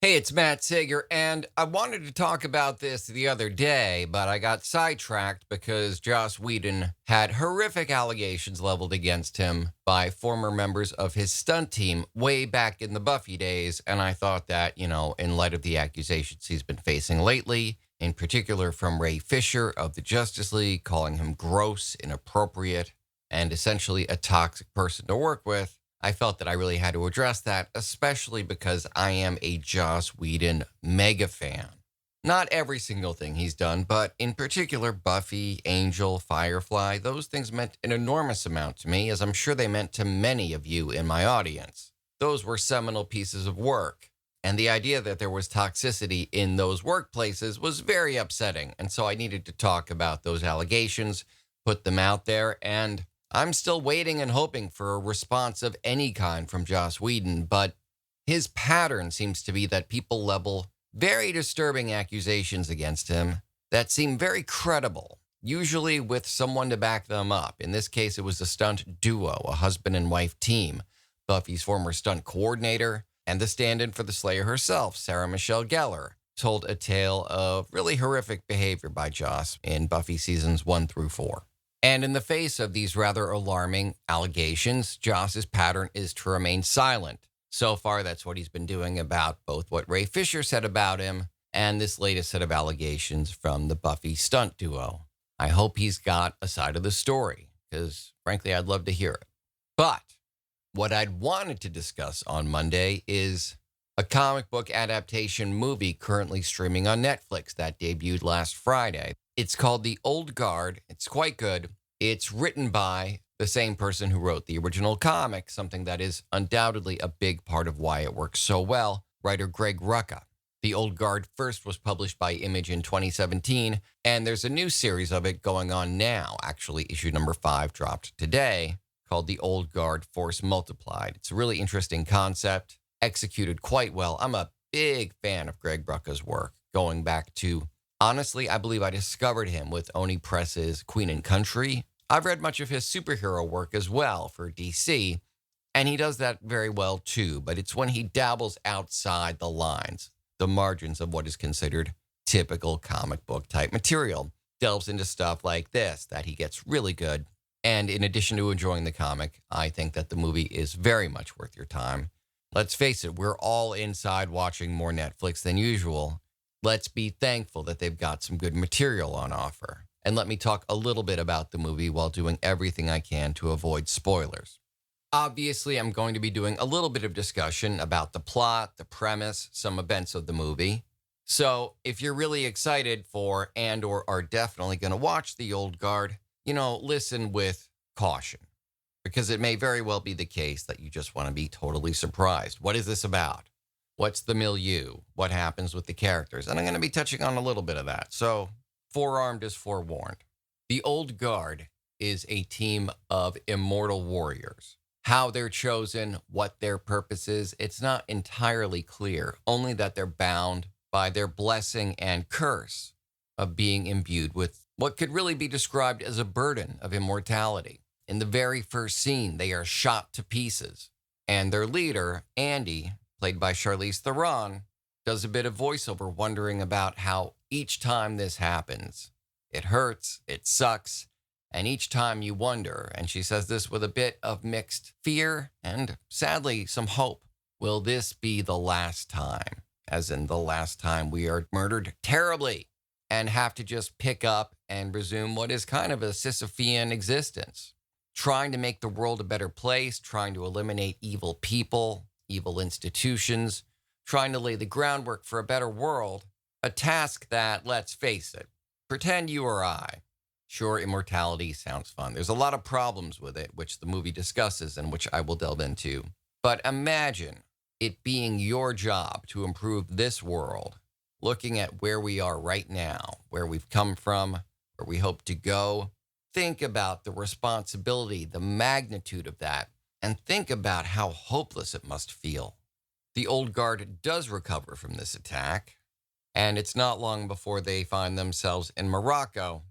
Hey, it's Matt Sager, and I wanted to talk about this the other day, but I got sidetracked because Joss Whedon had horrific allegations leveled against him by former members of his stunt team way back in the Buffy days. And I thought that, in light of the accusations he's been facing lately, in particular from Ray Fisher of the Justice League, calling him gross, inappropriate, and essentially a toxic person to work with, I felt that I really had to address that, especially because I am a Joss Whedon mega fan. Not every single thing he's done, but in particular, Buffy, Angel, Firefly, those things meant an enormous amount to me, as I'm sure they meant to many of you in my audience. Those were seminal pieces of work. And the idea that there was toxicity in those workplaces was very upsetting. And so I needed to talk about those allegations, put them out there, and I'm still waiting and hoping for a response of any kind from Joss Whedon, but his pattern seems to be that people level very disturbing accusations against him that seem very credible, usually with someone to back them up. In this case, it was a stunt duo, a husband and wife team. Buffy's former stunt coordinator and the stand-in for the Slayer herself, Sarah Michelle Gellar, told a tale of really horrific behavior by Joss in Buffy seasons 1 through 4. And in the face of these rather alarming allegations, Joss's pattern is to remain silent. So far, that's what he's been doing about both what Ray Fisher said about him and this latest set of allegations from the Buffy stunt duo. I hope he's got a side of the story, because frankly, I'd love to hear it. But what I'd wanted to discuss on Monday is a comic book adaptation movie currently streaming on Netflix that debuted last Friday. It's called The Old Guard. It's quite good. It's written by the same person who wrote the original comic, something that is undoubtedly a big part of why it works so well, writer Greg Rucka. The Old Guard first was published by Image in 2017, and there's a new series of it going on now. Actually, issue number 5 dropped today, called The Old Guard Force Multiplied. It's a really interesting concept, executed quite well. I'm a big fan of Greg Rucka's work, going back to, honestly, I believe I discovered him with Oni Press's Queen and Country. I've read much of his superhero work as well for DC, and he does that very well too, but it's when he dabbles outside the lines, the margins of what is considered typical comic book type material, delves into stuff like this, that he gets really good. And in addition to enjoying the comic, I think that the movie is very much worth your time. Let's face it, we're all inside watching more Netflix than usual. Let's be thankful that they've got some good material on offer. And let me talk a little bit about the movie while doing everything I can to avoid spoilers. Obviously, I'm going to be doing a little bit of discussion about the plot, the premise, some events of the movie. So if you're really excited for and/or are definitely going to watch The Old Guard, listen with caution, because it may very well be the case that you just want to be totally surprised. What is this about? What's the milieu? What happens with the characters? And I'm going to be touching on a little bit of that. So forearmed is forewarned. The Old Guard is a team of immortal warriors. How they're chosen, what their purpose is, it's not entirely clear, only that they're bound by their blessing and curse of being imbued with what could really be described as a burden of immortality. In the very first scene, they are shot to pieces, and their leader, Andy, played by Charlize Theron, does a bit of voiceover wondering about how each time this happens, it hurts, it sucks, and each time you wonder, and she says this with a bit of mixed fear and sadly some hope, will this be the last time? As in the last time we are murdered terribly and have to just pick up and resume what is kind of a Sisyphean existence. Trying to make the world a better place, trying to eliminate evil people, evil institutions, trying to lay the groundwork for a better world, a task that, let's face it, pretend you or I. Sure, immortality sounds fun. There's a lot of problems with it, which the movie discusses and which I will delve into. But imagine it being your job to improve this world, looking at where we are right now, where we've come from, where we hope to go. Think about the responsibility, the magnitude of that, and think about how hopeless it must feel. The Old Guard does recover from this attack, and it's not long before they find themselves in Morocco.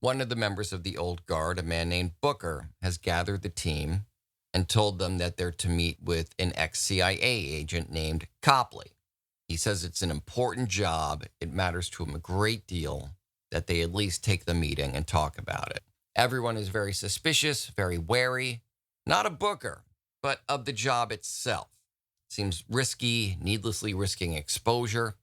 One of the members of the Old Guard, a man named Booker, has gathered the team and told them that they're to meet with an ex-CIA agent named Copley. He says it's an important job. It matters to him a great deal that they at least take the meeting and talk about it. Everyone is very suspicious, very wary, not of Booker, but of the job itself. Seems risky, needlessly risking exposure.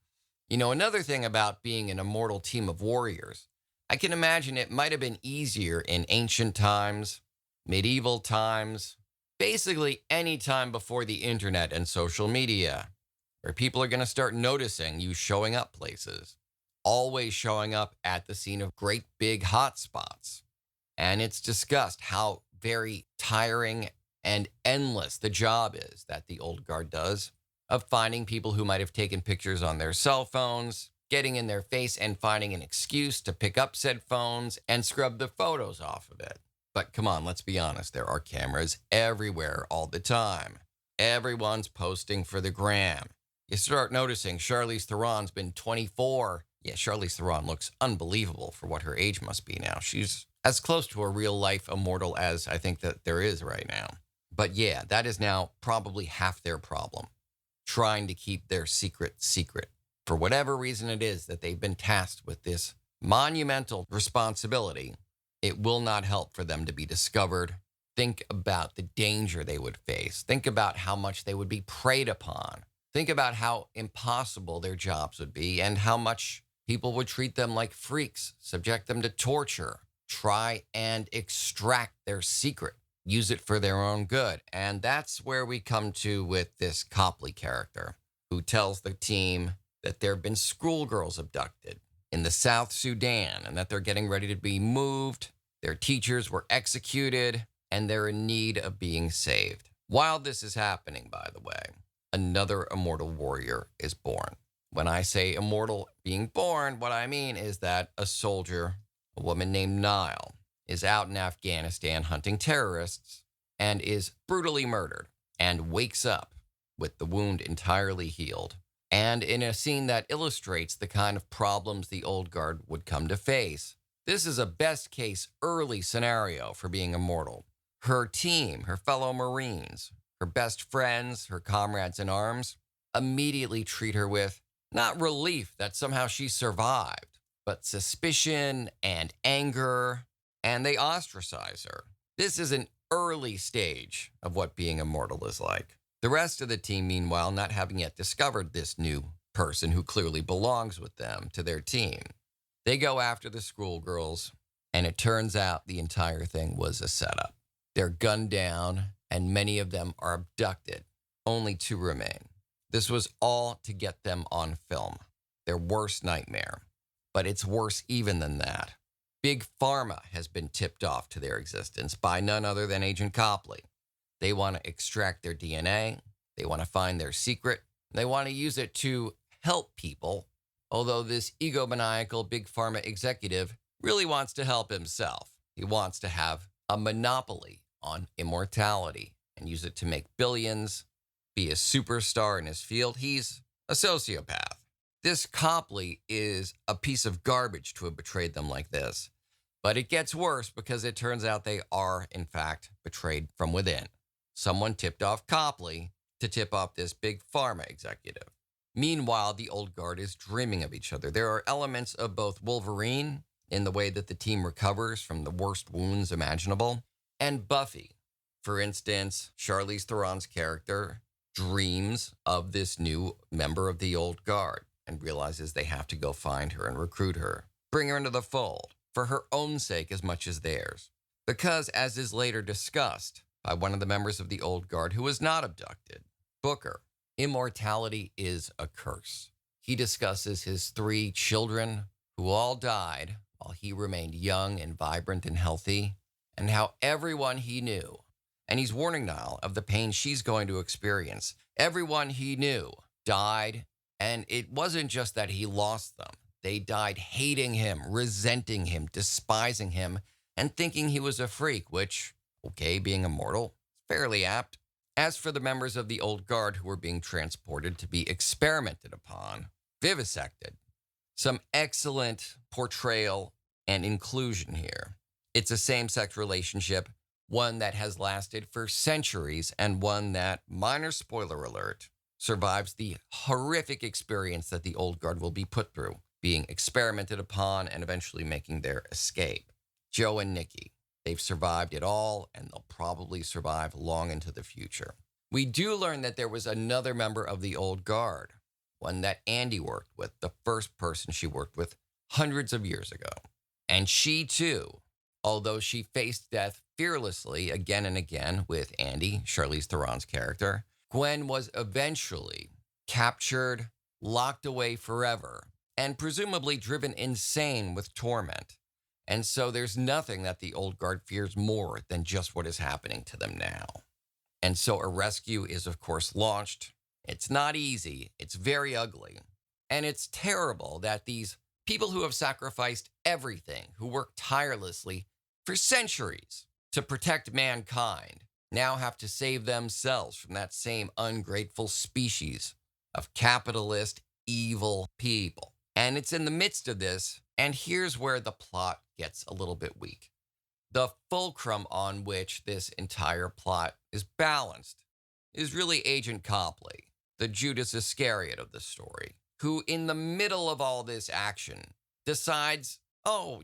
Another thing about being an immortal team of warriors, I can imagine it might have been easier in ancient times, medieval times, basically any time before the internet and social media, where people are going to start noticing you showing up places, always showing up at the scene of great big hot spots. And it's discussed how very tiring and endless the job is that the old guard does of finding people who might have taken pictures on their cell phones, getting in their face and finding an excuse to pick up said phones and scrub the photos off of it. But come on, let's be honest. There are cameras everywhere all the time. Everyone's posting for the gram. You start noticing Charlize Theron's been 24. Yeah, Charlize Theron looks unbelievable for what her age must be now. She's as close to a real life immortal as I think that there is right now. But yeah, that is now probably half their problem. Trying to keep their secret. For whatever reason it is that they've been tasked with this monumental responsibility, it will not help for them to be discovered. Think about the danger they would face. Think about how much they would be preyed upon. Think about how impossible their jobs would be and how much people would treat them like freaks, subject them to torture, try and extract their secret, use it for their own good. And that's where we come to with this Copley character, who tells the team that there have been schoolgirls abducted in the South Sudan and that they're getting ready to be moved. Their teachers were executed and they're in need of being saved. While this is happening, by the way, another immortal warrior is born. When I say immortal being born, what I mean is that a soldier, a woman named Nile, is out in Afghanistan hunting terrorists and is brutally murdered and wakes up with the wound entirely healed. And in a scene that illustrates the kind of problems the old guard would come to face, this is a best case early scenario for being immortal. Her team, her fellow Marines, her best friends, her comrades in arms, immediately treat her with not relief that somehow she survived, but suspicion and anger, and they ostracize her. This is an early stage of what being immortal is like. The rest of the team, meanwhile, not having yet discovered this new person who clearly belongs with them to their team. They go after the schoolgirls, and it turns out the entire thing was a setup. They're gunned down, and many of them are abducted. Only 2 remain. This was all to get them on film. Their worst nightmare. But it's worse even than that. Big Pharma has been tipped off to their existence by none other than Agent Copley. They want to extract their DNA. They want to find their secret. They want to use it to help people, although this egomaniacal Big Pharma executive really wants to help himself. He wants to have a monopoly on immortality and use it to make billions, be a superstar in his field. He's a sociopath. This Copley is a piece of garbage to have betrayed them like this. But it gets worse because it turns out they are, in fact, betrayed from within. Someone tipped off Copley to tip off this Big Pharma executive. Meanwhile, the old guard is dreaming of each other. There are elements of both Wolverine in the way that the team recovers from the worst wounds imaginable, and Buffy. For instance, Charlize Theron's character dreams of this new member of the old guard and realizes they have to go find her and recruit her, bring her into the fold, for her own sake as much as theirs. Because, as is later discussed by one of the members of the old guard who was not abducted, Booker, immortality is a curse. He discusses his 3 children who all died while he remained young and vibrant and healthy, and how everyone he knew, and he's warning Nile of the pain she's going to experience, everyone he knew died, and it wasn't just that he lost them. They died hating him, resenting him, despising him, and thinking he was a freak, which, okay, being immortal, fairly apt. As for the members of the old guard who were being transported to be experimented upon, vivisected, some excellent portrayal and inclusion here. It's a same-sex relationship, one that has lasted for centuries, and one that, minor spoiler alert, survives the horrific experience that the Old Guard will be put through, being experimented upon and eventually making their escape. Joe and Nikki, they've survived it all, and they'll probably survive long into the future. We do learn that there was another member of the Old Guard, one that Andy worked with, the first person she worked with hundreds of years ago. And she too, although she faced death fearlessly again and again with Andy, Charlize Theron's character, Gwen was eventually captured, locked away forever, and presumably driven insane with torment. And so there's nothing that the Old Guard fears more than just what is happening to them now. And so a rescue is, of course, launched. It's not easy. It's very ugly. And it's terrible that these people who have sacrificed everything, who worked tirelessly for centuries to protect mankind, now have to save themselves from that same ungrateful species of capitalist, evil people. And it's in the midst of this, and here's where the plot gets a little bit weak. The fulcrum on which this entire plot is balanced is really Agent Copley, the Judas Iscariot of the story, who in the middle of all this action decides, oh,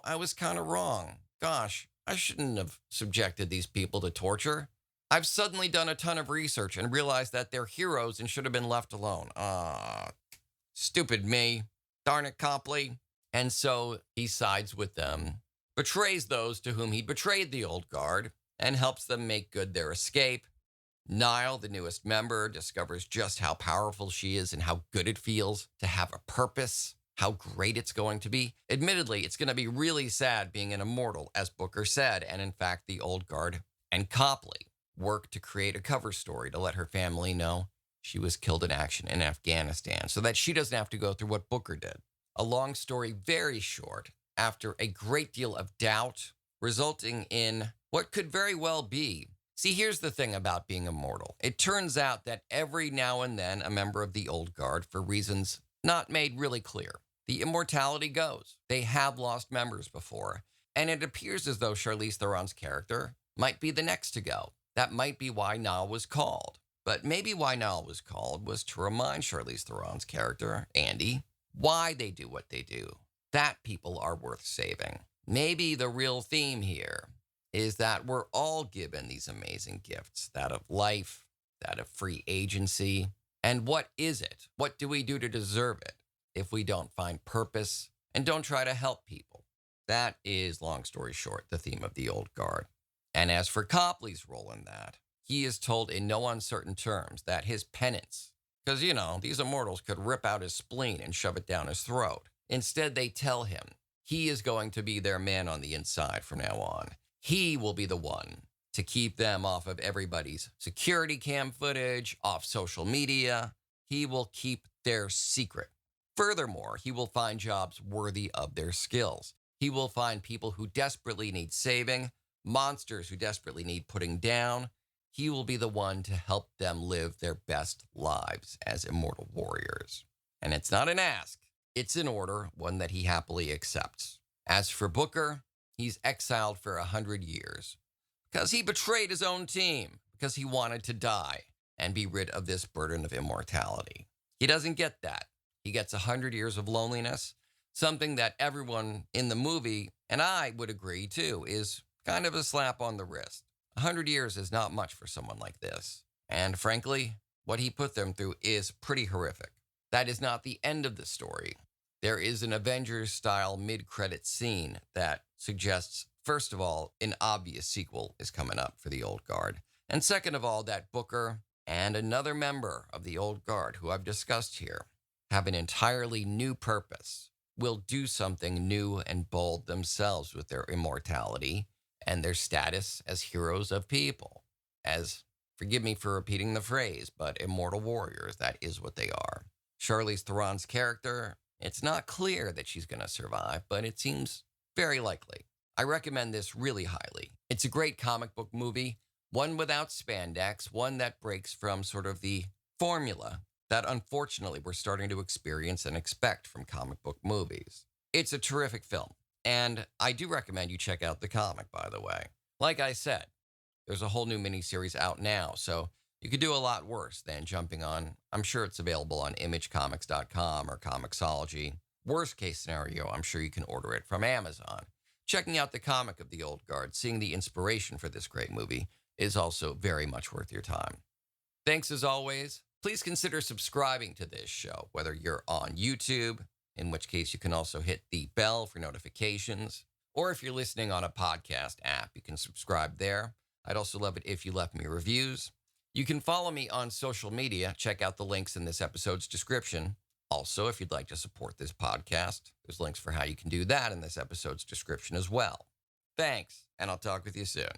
I was kind of wrong. Gosh, I shouldn't have subjected these people to torture. I've suddenly done a ton of research and realized that they're heroes and should have been left alone. Stupid me. Darn it, Copley. And so he sides with them, betrays those to whom he betrayed the Old Guard, and helps them make good their escape. Nile, the newest member, discovers just how powerful she is and how good it feels to have a purpose, how great it's going to be. Admittedly, it's going to be really sad being an immortal, as Booker said, and in fact, the Old Guard and Copley worked to create a cover story to let her family know she was killed in action in Afghanistan so that she doesn't have to go through what Booker did. A long story, very short, after a great deal of doubt, resulting in what could very well be. See, here's the thing about being immortal. It turns out that every now and then a member of the Old Guard, for reasons not made really clear, the immortality goes. They have lost members before, and it appears as though Charlize Theron's character might be the next to go. That might be why Nile was called. But maybe why Nile was called was to remind Charlize Theron's character, Andy, why they do what they do. That people are worth saving. Maybe the real theme here is that we're all given these amazing gifts, that of life, that of free agency. And what is it? What do we do to deserve it if we don't find purpose and don't try to help people? That is, long story short, the theme of the Old Guard. And as for Copley's role in that, he is told in no uncertain terms that his penance, because, these immortals could rip out his spleen and shove it down his throat. Instead, they tell him he is going to be their man on the inside from now on. He will be the one to keep them off of everybody's security cam footage, off social media. He will keep their secret. Furthermore, he will find jobs worthy of their skills. He will find people who desperately need saving, monsters who desperately need putting down. He will be the one to help them live their best lives as immortal warriors. And it's not an ask. It's an order, one that he happily accepts. As for Booker, he's exiled for 100 years because he betrayed his own team, because he wanted to die and be rid of this burden of immortality. He doesn't get that. He gets 100 years of loneliness, something that everyone in the movie, and I would agree too, is kind of a slap on the wrist. 100 years is not much for someone like this. And frankly, what he put them through is pretty horrific. That is not the end of the story. There is an Avengers-style mid-credit scene that suggests, first of all, an obvious sequel is coming up for the Old Guard. And second of all, that Booker and another member of the Old Guard, who I've discussed here, have an entirely new purpose, will do something new and bold themselves with their immortality and their status as heroes of people. As, forgive me for repeating the phrase, but immortal warriors, that is what they are. Charlize Theron's character, it's not clear that she's going to survive, but it seems very likely. I recommend this really highly. It's a great comic book movie, one without spandex, one that breaks from sort of the formula that unfortunately we're starting to experience and expect from comic book movies. It's a terrific film, and I do recommend you check out the comic, by the way. Like I said, there's a whole new miniseries out now, so You could do a lot worse than jumping on. I'm sure it's available on imagecomics.com or Comixology. Worst case scenario, I'm sure you can order it from Amazon. Checking out the comic of The Old Guard, seeing the inspiration for this great movie, is also very much worth your time. Thanks as always. Please consider subscribing to this show, whether you're on YouTube, in which case you can also hit the bell for notifications, or if you're listening on a podcast app, you can subscribe there. I'd also love it if you left me reviews. You can follow me on social media. Check out the links in this episode's description. Also, if you'd like to support this podcast, there's links for how you can do that in this episode's description as well. Thanks, and I'll talk with you soon.